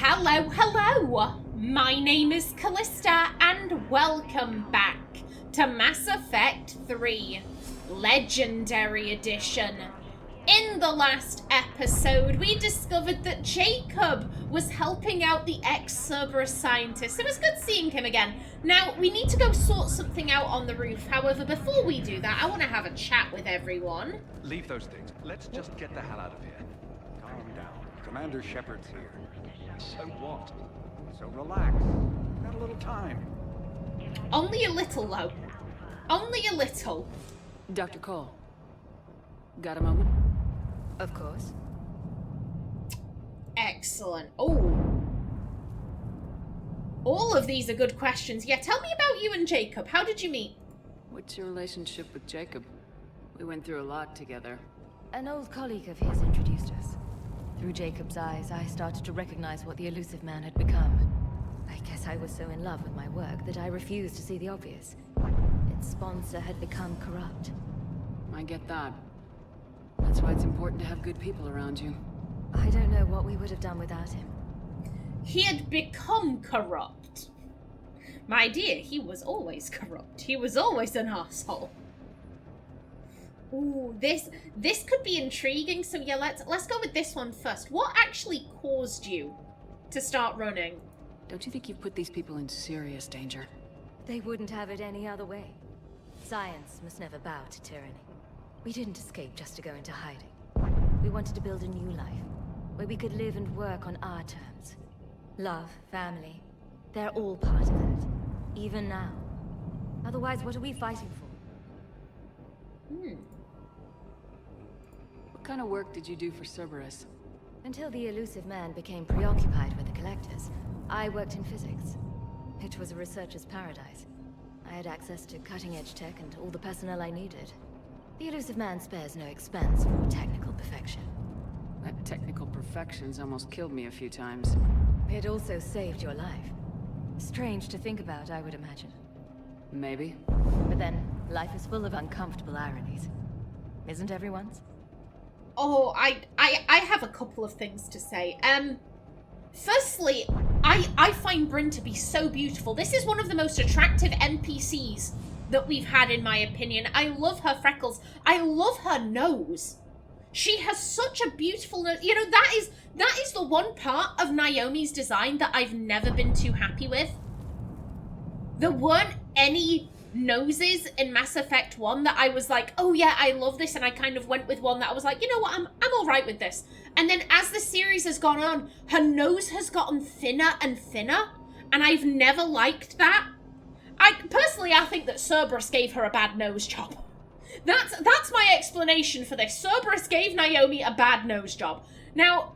Hello, hello! My name is Kallista and welcome back to Mass Effect 3 Legendary Edition. In the last episode, we discovered that Jacob was helping out the ex-Cerberus scientist. It was good seeing him again. Now, we need to go sort something out on the roof. However, before we do that, I want to have a chat with everyone. Leave those things. Let's just get the hell out of here. Calm down. Commander Shepard's here. So what? So relax. Got a little time. Only a little, though. Only a little. Dr. Cole, got a moment? Of course. Excellent. Oh. All of these are good questions. Yeah, tell me about you and Jacob. How did you meet? What's your relationship with Jacob? We went through a lot together. An old colleague of his introduced us. Through Jacob's eyes, I started to recognize what the elusive man had become. I guess I was so in love with my work that I refused to see the obvious. Its sponsor had become corrupt. I get that. That's why it's important to have good people around you. I don't know what we would have done without him. He had become corrupt. My dear, he was always corrupt. He was always an asshole. Ooh, this could be intriguing. So yeah, let's go with this one first. What actually caused you to start running? Don't you think you've put these people in serious danger? They wouldn't have it any other way. Science must never bow to tyranny. We didn't escape just to go into hiding. We wanted to build a new life, where we could live and work on our terms. Love, family, they're all part of that. Even now. Otherwise, what are we fighting for? What kind of work did you do for Cerberus? Until the elusive man became preoccupied with the Collectors, I worked in physics. It was a researcher's paradise. I had access to cutting-edge tech and all the personnel I needed. The elusive man spares no expense for technical perfection. That technical perfection's almost killed me a few times. It also saved your life. Strange to think about, I would imagine. Maybe. But then, life is full of uncomfortable ironies. Isn't everyone's? Oh, I have a couple of things to say. Firstly, I find Brynn to be so beautiful. This is one of the most attractive NPCs that we've had, in my opinion. I love her freckles. I love her nose. She has such a beautiful nose. You know, that is the one part of Naomi's design that I've never been too happy with. There weren't any noses in Mass Effect 1 that I was like, oh yeah, I love this, and I kind of went with one that I was like, you know what, I'm alright with this. And then as the series has gone on, her nose has gotten thinner and thinner, and I've never liked that. I think that Cerberus gave her a bad nose job. That's my explanation for this. Cerberus gave Naomi a bad nose job. Now,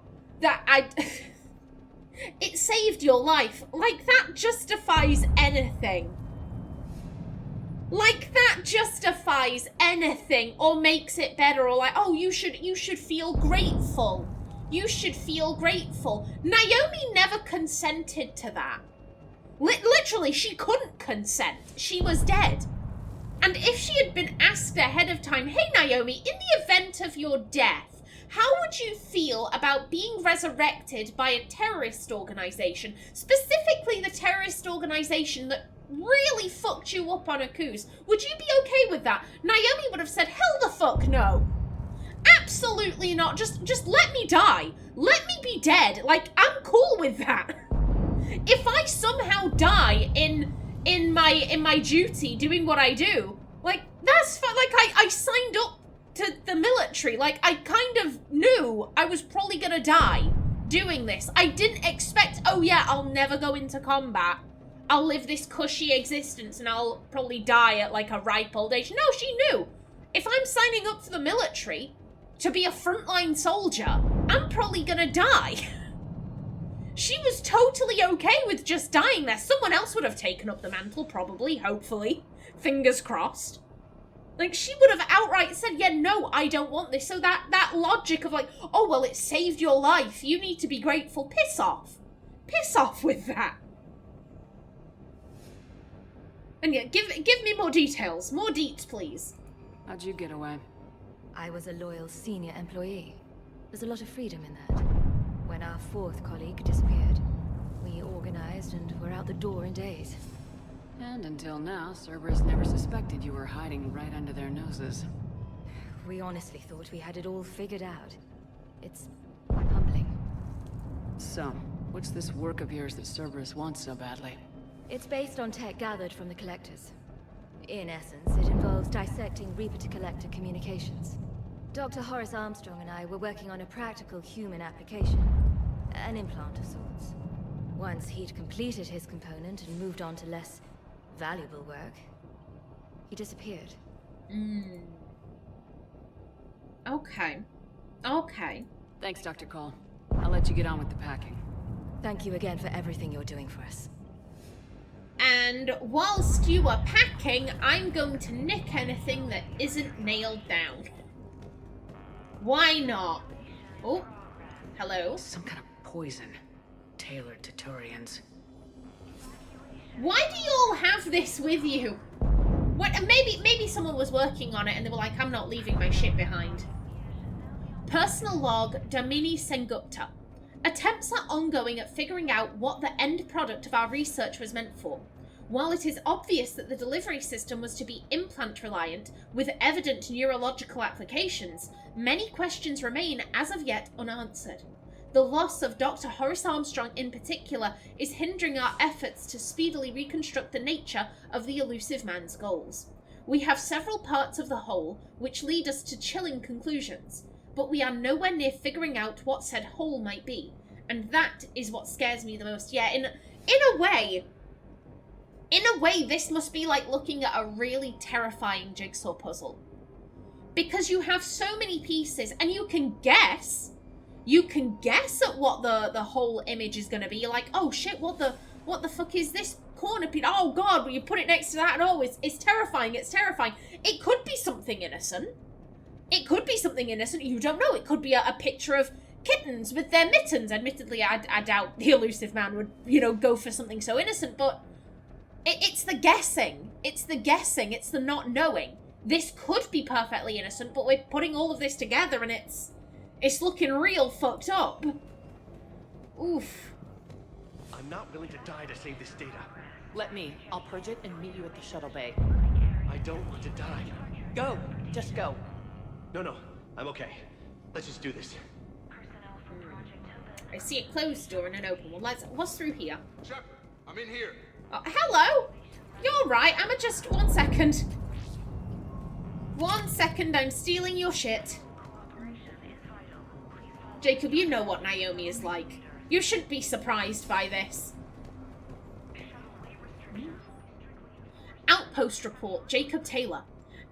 it saved your life. Like, that justifies anything. Like, that justifies anything, or makes it better, or like, oh, you should feel grateful. You should feel grateful. Naomi never consented to that. Literally, she couldn't consent. She was dead. And if she had been asked ahead of time, hey Naomi, in the event of your death, how would you feel about being resurrected by a terrorist organization? Specifically the terrorist organization that really fucked you up on Akuz. Would you be okay with that? Naomi would have said, hell the fuck no. Absolutely not. Just let me die. Let me be dead. Like, I'm cool with that. If I somehow die in my duty doing what I do, like, that's fine. Like, I signed up to the military. Like, I kind of knew I was probably gonna die doing this. I didn't expect, oh yeah, I'll never go into combat. I'll live this cushy existence and I'll probably die at like a ripe old age. No, she knew. If I'm signing up for the military to be a frontline soldier, I'm probably gonna die. She was totally okay with just dying there. Someone else would have taken up the mantle, probably, hopefully. Fingers crossed. Like, she would have outright said, yeah, no, I don't want this. So that logic of like, oh, well, it saved your life. You need to be grateful. Piss off. Piss off with that. And yeah, give me more details. More deets, please. How'd you get away? I was a loyal senior employee. There's a lot of freedom in that. When our fourth colleague disappeared, me organized, and we're out the door in days. And until now, Cerberus never suspected you were hiding right under their noses. We honestly thought we had it all figured out. It's humbling. So, what's this work of yours that Cerberus wants so badly? It's based on tech gathered from the Collectors. In essence, it involves dissecting Reaper-to-Collector communications. Dr. Horace Armstrong and I were working on a practical human application. An implant of sorts. Once he'd completed his component and moved on to less valuable work, he disappeared. Okay. Okay. Thanks, Dr. Cole. I'll let you get on with the packing. Thank you again for everything you're doing for us. And whilst you are packing, I'm going to nick anything that isn't nailed down. Why not? Oh, hello. Some kind of poison tailored to Turians. Why do you all have this with you? What? Maybe someone was working on it and they were like, I'm not leaving my shit behind. Personal log, Damini Sengupta. Attempts are ongoing at figuring out what the end product of our research was meant for. While it is obvious that the delivery system was to be implant-reliant, with evident neurological applications, many questions remain as of yet unanswered. The loss of Dr. Horace Armstrong in particular is hindering our efforts to speedily reconstruct the nature of the elusive man's goals. We have several parts of the whole, which lead us to chilling conclusions, but we are nowhere near figuring out what said whole might be. And that is what scares me the most. Yeah, in a way, this must be like looking at a really terrifying jigsaw puzzle. Because you have so many pieces, and you can guess at what the whole image is going to be. You're like, oh shit, what the fuck is this corner piece? Oh god, when you put it next to that, and oh, it's terrifying, it's terrifying. It could be something innocent. It could be something innocent, you don't know. It could be a picture of kittens with their mittens. Admittedly, I doubt the elusive man would, go for something so innocent, but it's the guessing. It's the guessing, it's the not knowing. This could be perfectly innocent, but we're putting all of this together and it's looking real fucked up. Oof. I'm not willing to die to save this data. Let me. I'll purge it and meet you at the shuttle bay. I don't want to die. Go! Just go. No, I'm okay. Let's just do this. I see a closed door and an open one. What's through here? Shepard, I'm in here. Hello? You're right, I'ma just... 1 second. 1 second, I'm stealing your shit. Jacob, you know what Naomi is like. You shouldn't be surprised by this. Outpost report, Jacob Taylor.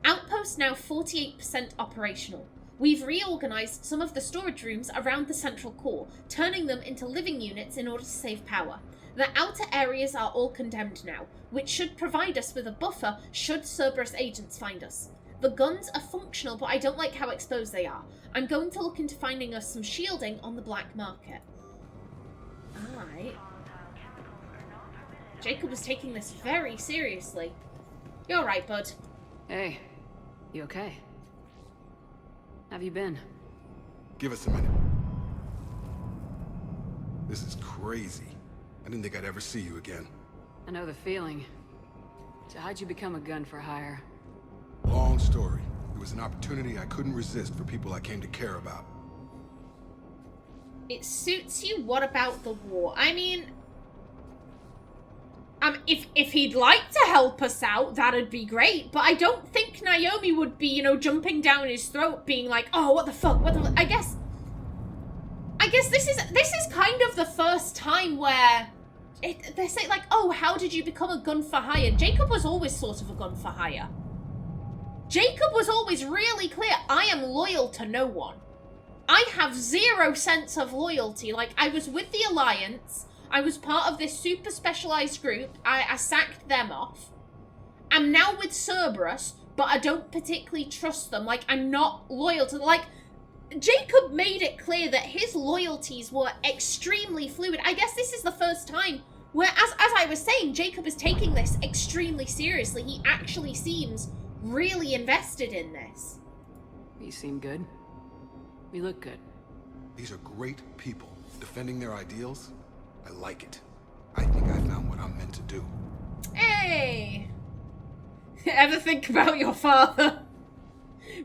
Outpost now 48% operational. We've reorganized some of the storage rooms around the central core, turning them into living units in order to save power. The outer areas are all condemned now, which should provide us with a buffer should Cerberus agents find us. The guns are functional, but I don't like how exposed they are. I'm going to look into finding us some shielding on the black market. Alright. Jacob is taking this very seriously. You're right, bud. Hey, you okay? Have you been? Give us a minute. This is crazy. I didn't think I'd ever see you again. I know the feeling. So how'd you become a gun for hire? Long story. It was an opportunity I couldn't resist for people I came to care about. It suits you. What about the war? I mean, if he'd like to help us out, that'd be great. But I don't think Naomi would be, jumping down his throat, being like, "Oh, what the fuck? What the?" I guess this is kind of the first time where they say like, "Oh, how did you become a gun for hire?" Jacob was always sort of a gun for hire. Jacob was always really clear. I am loyal to no one. I have 0 sense of loyalty. Like, I was with the Alliance. I was part of this super specialized group. I sacked them off. I'm now with Cerberus, but I don't particularly trust them. Like, I'm not loyal to them. Like, Jacob made it clear that his loyalties were extremely fluid. I guess this is the first time where, as I was saying, Jacob is taking this extremely seriously. He actually seems really invested in this. You seem good. You look good. These are great people. Defending their ideals, I like it. I think I found what I'm meant to do. Hey! Ever think about your father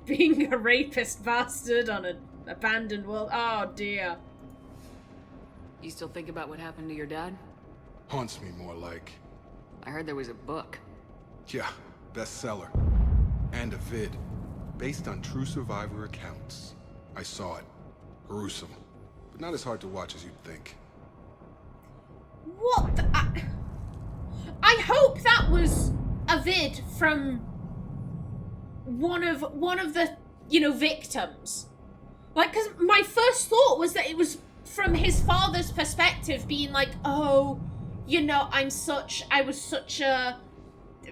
being a rapist bastard on an abandoned world? Oh dear. You still think about what happened to your dad? Haunts me more like... I heard there was a book. Yeah, bestseller. And a vid. Based on true survivor accounts. I saw it. Gruesome. But not as hard to watch as you'd think. What the... I hope that was a vid from one of the, you know, victims. Like, because my first thought was that it was from his father's perspective, being like, oh, you know, I was such a...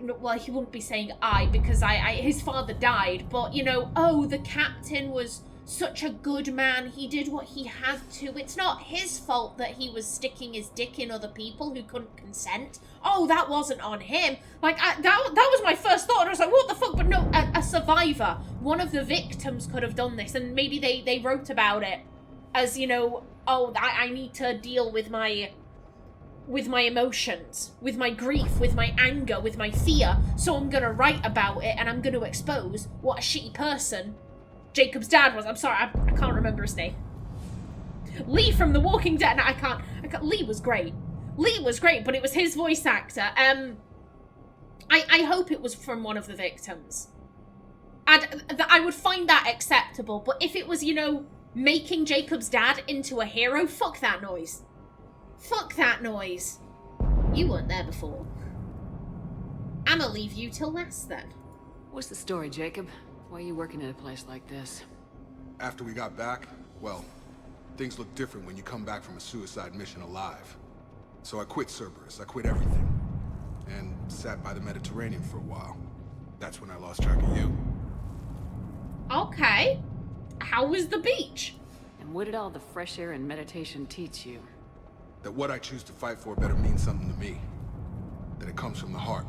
Well, he wouldn't be saying I, because his father died, but, you know, oh, the captain was such a good man, he did what he had to. It's not his fault that he was sticking his dick in other people who couldn't consent. Oh, that wasn't on him. Like, that was my first thought, and I was like, what the fuck? But no, a survivor, one of the victims could have done this, and maybe they wrote about it as, you know, oh, I need to deal with my emotions, with my grief, with my anger, with my fear, so I'm gonna write about it, and I'm gonna expose what a shitty person Jacob's dad was. I'm sorry, I can't remember his name. Lee from The Walking Dead. No, I can't. Lee was great. Lee was great, but it was his voice actor. I hope it was from one of the victims. I would find that acceptable, but if it was, you know, making Jacob's dad into a hero, fuck that noise. Fuck that noise. You weren't there before. I'ma leave you till last then. What's the story, Jacob? Why are you working at a place like this? After we got back, well, things look different when you come back from a suicide mission alive. So I quit Cerberus, I quit everything. And sat by the Mediterranean for a while. That's when I lost track of you. Okay. How was the beach? And what did all the fresh air and meditation teach you? That what I choose to fight for better mean something to me. That it comes from the heart.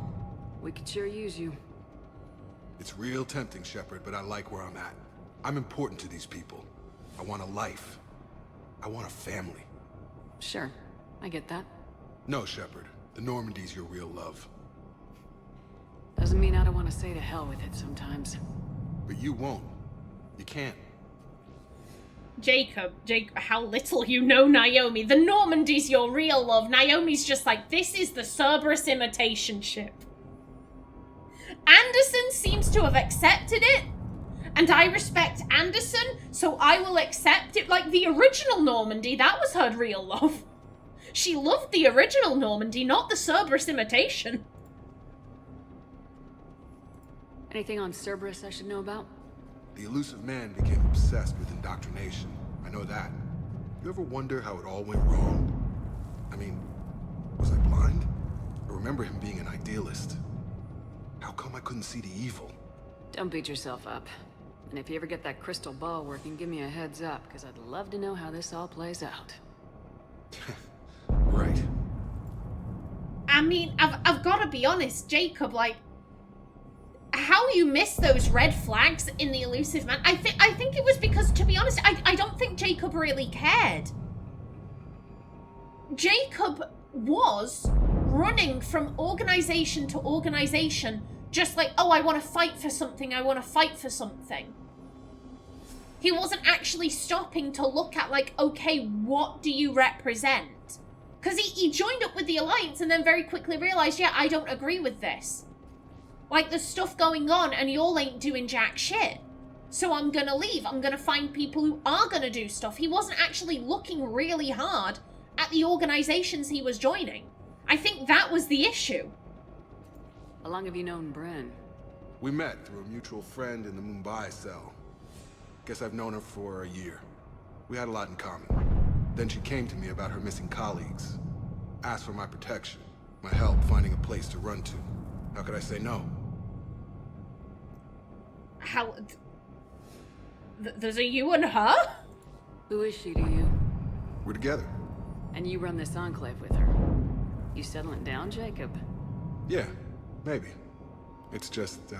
We could sure use you. It's real tempting, Shepard, but I like where I'm at. I'm important to these people. I want a life. I want a family. Sure, I get that. No, Shepard. The Normandy's your real love. Doesn't mean I don't want to say to hell with it sometimes. But you won't. You can't. Jacob, how little you know Naomi. The Normandy's your real love. Naomi's just like, this is the Cerberus imitation ship. Anderson seems to have accepted it, and I respect Anderson, so I will accept it. Like, the original Normandy, that was her real love. She loved the original Normandy, not the Cerberus imitation. Anything on Cerberus I should know about? The elusive man became obsessed with indoctrination. I know that. You ever wonder how it all went wrong? I mean, was I blind? I remember him being an idealist. How come I couldn't see the evil? Don't beat yourself up. And if you ever get that crystal ball working, give me a heads up, because I'd love to know how this all plays out. Right. I mean, I've got to be honest, Jacob, like, how you missed those red flags in the elusive man, I think it was because, to be honest, I don't think Jacob really cared. Jacob was running from organization to organization, just like, oh, I want to fight for something, I want to fight for something. He wasn't actually stopping to look at, like, okay, what do you represent? Because he joined up with the Alliance and then very quickly realized, yeah, I don't agree with this. Like, there's stuff going on and y'all ain't doing jack shit. So I'm gonna leave. I'm gonna find people who are gonna do stuff. He wasn't actually looking really hard at the organizations he was joining. I think that was the issue. How long have you known Brynn? We met through a mutual friend in the Mumbai cell. Guess I've known her for a year. We had a lot in common. Then she came to me about her missing colleagues. Asked for my protection, my help finding a place to run to. How could I say no? How... There's a you and her? Who is she to you? We're together. And you run this enclave with her. You settling down, Jacob? Yeah, maybe. It's just,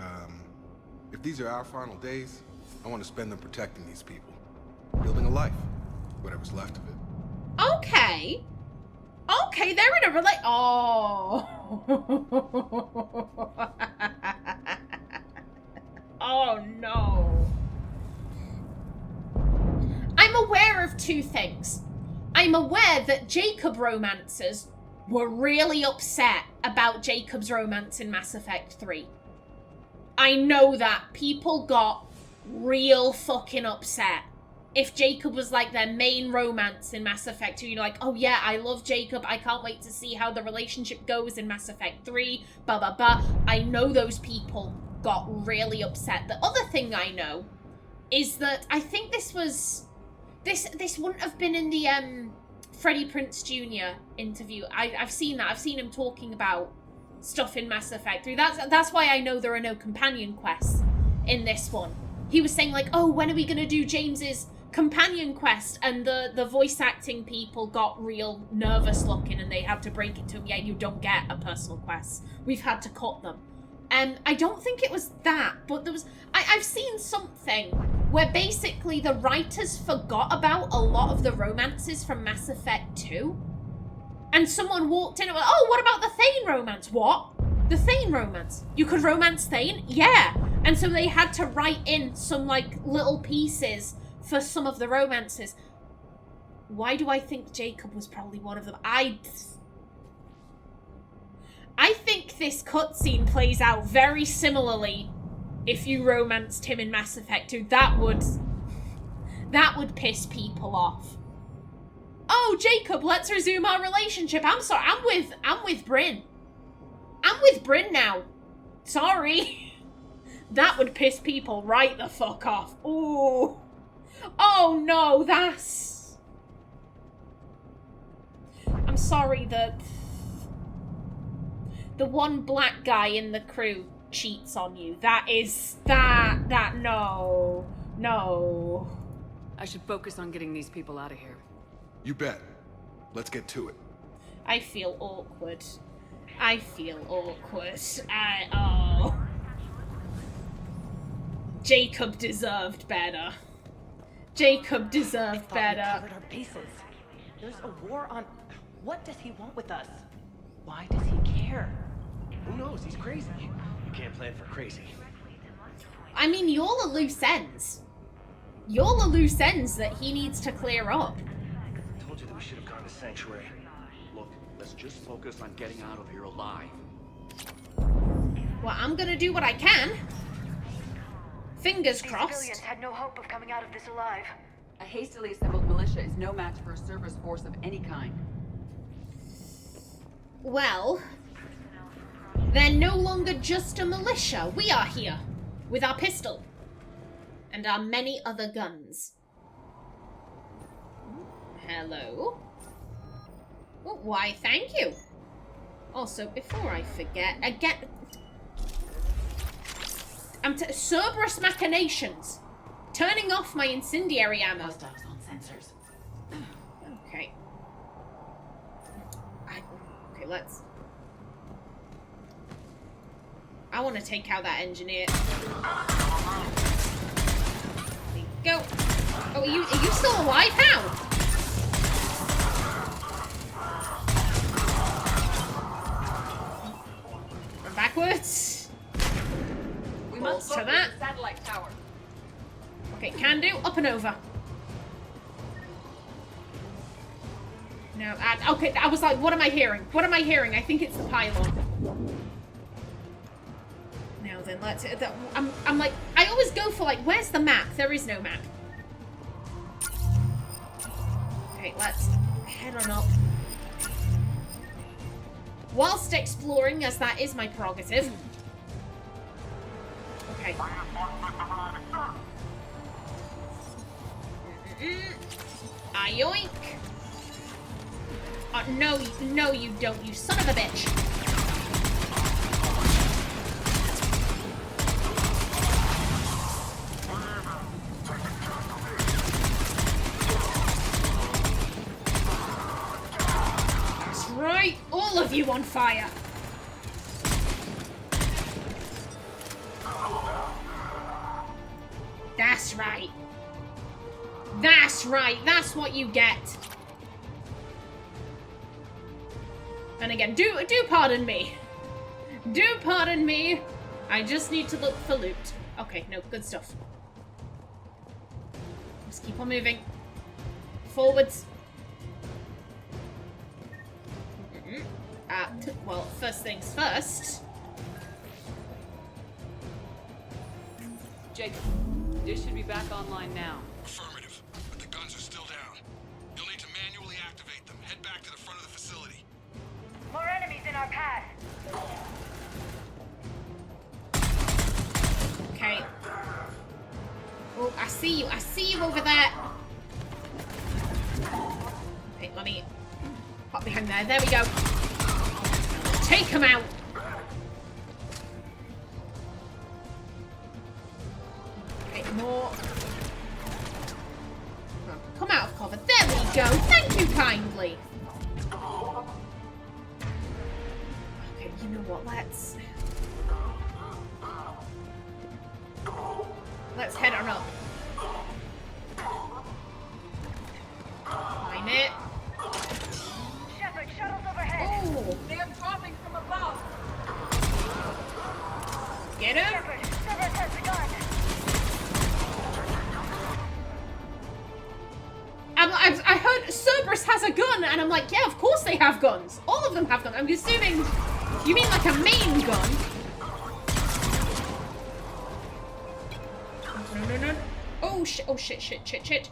if these are our final days, I want to spend them protecting these people. Building a life. Whatever's left of it. Okay. Okay, they're in a Oh. Oh, no. I'm aware of two things. I'm aware that Jacob romancers were really upset about Jacob's romance in Mass Effect 3. I know that people got real fucking upset if Jacob was like their main romance in Mass Effect 2. You're like, oh yeah, I love Jacob. I can't wait to see how the relationship goes in Mass Effect 3. Blah, blah, blah. I know those people got really upset. The other thing I know is that I think this was... This wouldn't have been in the Freddie Prinze Jr. interview. I've seen that. I've seen him talking about stuff in Mass Effect 3. That's why I know there are no companion quests in this one. He was saying like, oh, when are we going to do James's companion quest? And the voice acting people got real nervous looking and they had to break it to him. Yeah, you don't get a personal quest. We've had to cut them. I don't think it was that, but there was... I've seen something where basically the writers forgot about a lot of the romances from Mass Effect 2. And someone walked in and went, oh, what about the Thane romance? What? The Thane romance? You could romance Thane? Yeah. And so they had to write in some, like, little pieces for some of the romances. Why do I think Jacob was probably one of them? I think this cutscene plays out very similarly if you romanced him in Mass Effect 2. That would piss people off. Oh, Jacob, let's resume our relationship. I'm sorry, I'm with Brynn. I'm with Brynn now. Sorry. That would piss people right the fuck off. Ooh. Oh no, that's... I'm sorry that the one black guy in the crew cheats on you. No. I should focus on getting these people out of here. You bet. Let's get to it. I feel awkward. Jacob deserved better. Jacob deserved better. We covered our bases. There's a war on... What does he want with us? Why does he care? Who knows? He's crazy. You can't plan for crazy. I mean, you're the loose ends. You're the loose ends that he needs to clear up. I told you that we should have gone to Sanctuary. Look, let's just focus on getting out of here alive. Well, I'm gonna do what I can. Fingers crossed. Civilians had no hope of coming out of this alive. A hastily assembled militia is no match for a service force of any kind. Well, they're no longer just a militia. We are here with our pistol and our many other guns. Hello. Oh, why, thank you. Also, before I forget, again, Cerberus machinations. Turning off my incendiary ammo. Hostiles on sensors. Okay. Okay, let's... I want to take out that engineer. There you go. Oh, are you still alive? How? Run backwards. We Balls must to locate that. the satellite tower. Okay, can do. Up and over. No, okay, I was like, what am I hearing? What am I hearing? I think it's the pylon. Now then, let's... I'm like, I always go for like, where's the map? There is no map. Okay, let's head on up. Whilst exploring, as that is my prerogative. Okay. Ayoink! Oh, no, you don't, you son of a bitch! That's right, all of you on fire! That's right. That's right. That's what you get. And again, do pardon me. Do pardon me. I just need to look for loot. Okay, no, good stuff. Just keep on moving. Forwards. Well, first things first. Jacob, this should be back online now. Affirmative, but the guns are still down. You'll need to manually activate them. Head back to the front of the facility. More enemies in our path. Okay. Oh, I see you. I see you over there. Okay, let me pop behind there. There we go. Take him out. Okay, more. Oh, come out of cover. There we go. Thank you kindly. Okay, you know what? Let's head on up. Find it. Shepard, shuttles overhead. Oh, They're dropping from above. get him. Shepard, Cerberus has the gun. I heard Cerberus has a gun, and I'm like, yeah, of course they have guns. All of them have guns. I'm assuming you mean like a main gun. No. Oh shit, oh shit.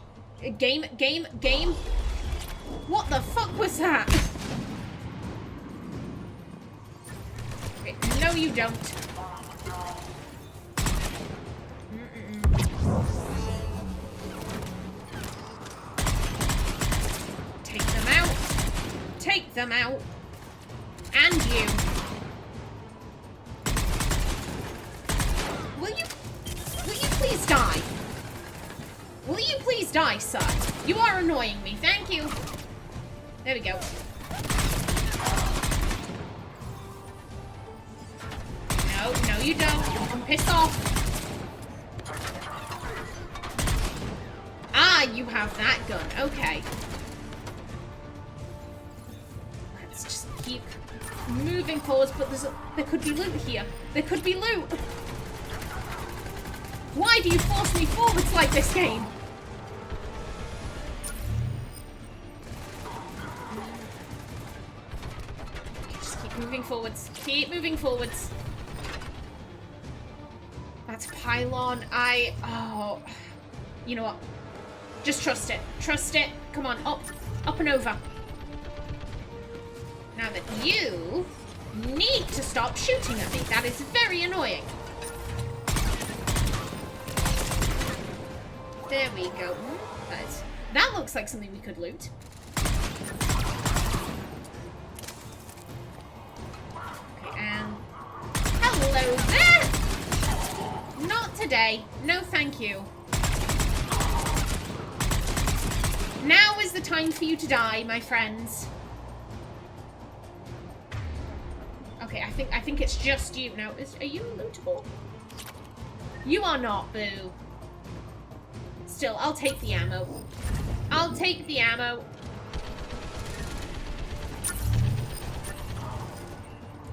Game. What the fuck was that? Okay, no you don't. Take them out. And you. Will you please die? Will you please die, sir? You are annoying me. Thank you. There we go. No, you don't. I'm pissed off. Ah, you have that gun. Okay. Let's just keep moving forwards, but there could be loot here. There could be loot. Why do you force me forwards like this game? Just keep moving forwards. Keep moving forwards. That's pylon. Oh. You know what? Just trust it. Trust it. Come on, up and over. Now that you need to stop shooting at me. That is very annoying. There we go. That looks like something we could loot. Okay, and hello there! Not today. No, thank you. Now is the time for you to die, my friends. Okay, I think it's just you now. Are you lootable? You are not, boo. Still, I'll take the ammo. I'll take the ammo.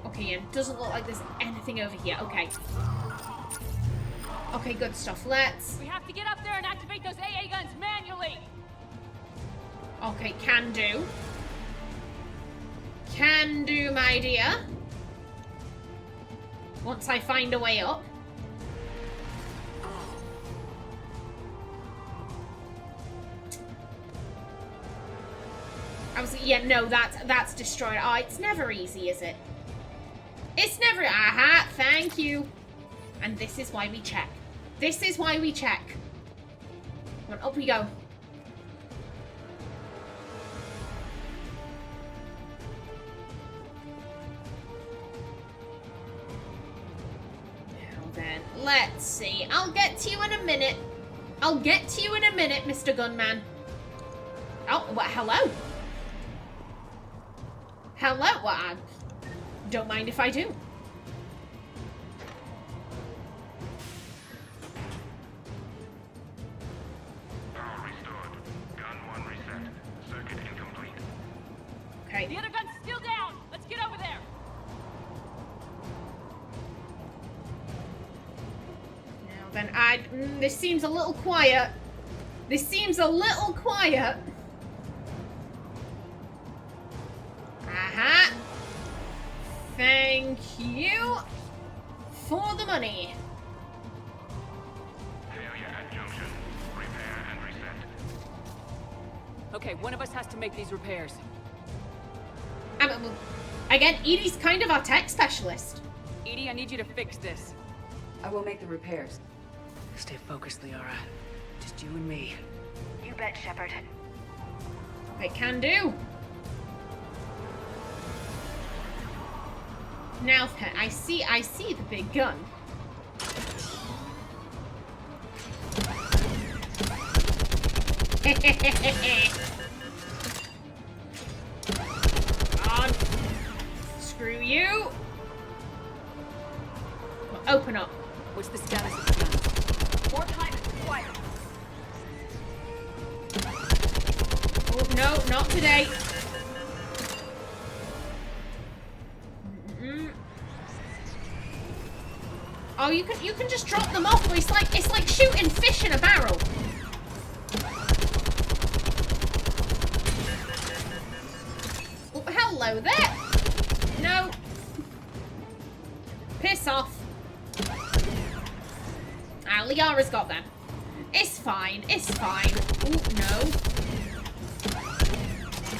Okay, and doesn't look like there's anything over here. Okay. Okay, good stuff. Let's... We have to get up there and activate those AA guns manually! Okay, can do. Can do, my dear. Once I find a way up. Yeah, no, that's destroyed. Oh, it's never easy, is it? It's never... Aha, thank you. And this is why we check. This is why we check. Come on, up we go. Now then, let's see. I'll get to you in a minute. I'll get to you in a minute, Mr. Gunman. Oh, well, hello. Hello? Well, I don't mind if I do. Power restored. Gun 1 reset. Circuit incomplete. Okay. The other gun's still down! Let's Let's get over there. Now then, this seems a little quiet. This seems a little quiet. Aha. Thank you for the money. Failure at junction. Repair and reset. Okay, one of us has to make these repairs. I mean, well, again, Edie's kind of our tech specialist. Edie, I need you to fix this. I will make the repairs. Stay focused, Liara. Just you and me. You bet, Shepard. Okay, can do. Now, I see the big gun. On. Screw you. Open up. What's the status of the guns? More time is required. Oh, no, not today. Oh, you can just drop them off. But it's like shooting fish in a barrel. Oh, hello there. No. Piss off. Ah, Liara's got them. It's fine. It's fine. Oh no.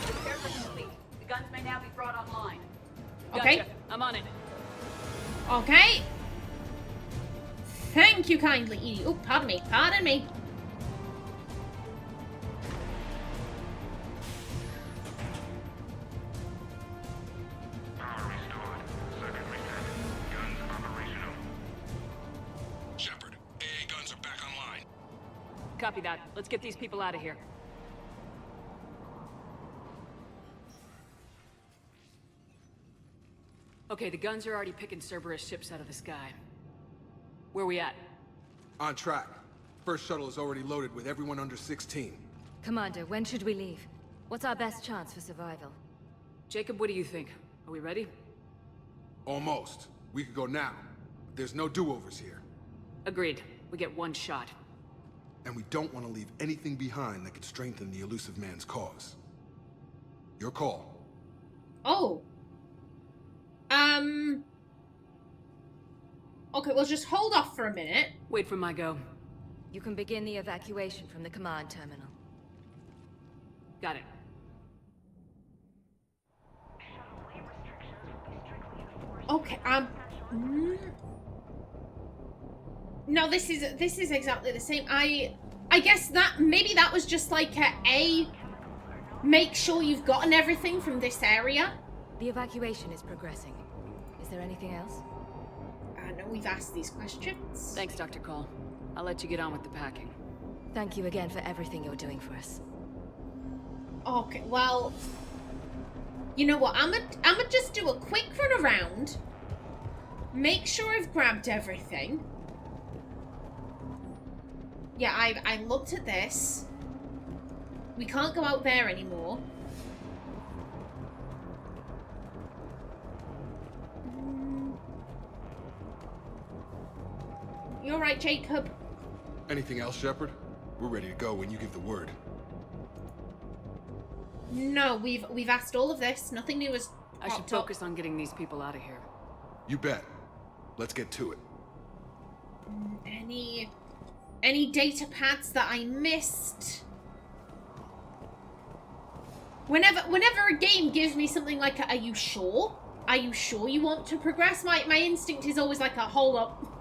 Repairs are complete. The guns may now be brought online. Okay. Gotcha. I'm on it. Okay. Thank you kindly, Edie. Oh, pardon me. Pardon me. Power restored. Circuit reset. Guns operational. Shepard, AA guns are back online. Copy that. Let's get these people out of here. Okay, the guns are already picking Cerberus ships out of the sky. Where we at? On track. First shuttle is already loaded with everyone under 16. Commander, when should we leave? What's our best chance for survival? Jacob, what do you think? Are we ready? Almost. We could go now. There's no do-overs here. Agreed. We get one shot. And we don't want to leave anything behind that could strengthen the elusive man's cause. Your call. Oh. Okay, well, just hold off for a minute. Wait for my go. You can begin the evacuation from the command terminal. Got it. Okay, no, this is exactly the same. I guess that maybe that was just like a make sure you've gotten everything from this area. The evacuation is progressing. Is there anything else? I know we've asked these questions. Thanks, Dr. Cole. I'll let you get on with the packing. Thank you again for everything you're doing for us. Okay, well, you know what? I'ma just do a quick run around. Make sure I've grabbed everything. Yeah, I looked at this. We can't go out there anymore. You alright, Jacob? Anything else, Shepard? We're ready to go when you give the word. No, we've asked all of this. Nothing new has I should popped up. focus on getting these people out of here. You bet. Let's get to it. Any data pads that I missed? Whenever a game gives me something like are you sure? Are you sure you want to progress? My instinct is always like a hold up.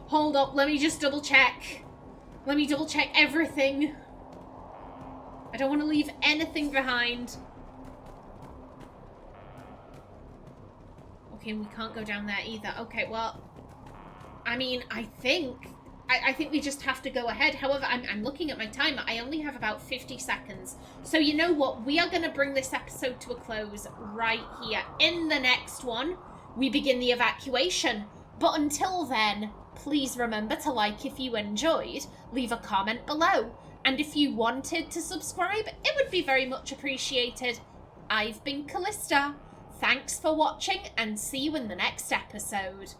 Hold up, let me just double check. Let me double check everything. I don't want to leave anything behind. Okay, we can't go down there either. Okay, well, I mean, I think we just have to go ahead. However, I'm looking at my timer. I only have about 50 seconds. So you know what? We are going to bring this episode to a close right here. In the next one, we begin the evacuation. But until then, please remember to like if you enjoyed, leave a comment below. And if you wanted to subscribe, it would be very much appreciated. I've been Callista. Thanks for watching, and see you in the next episode.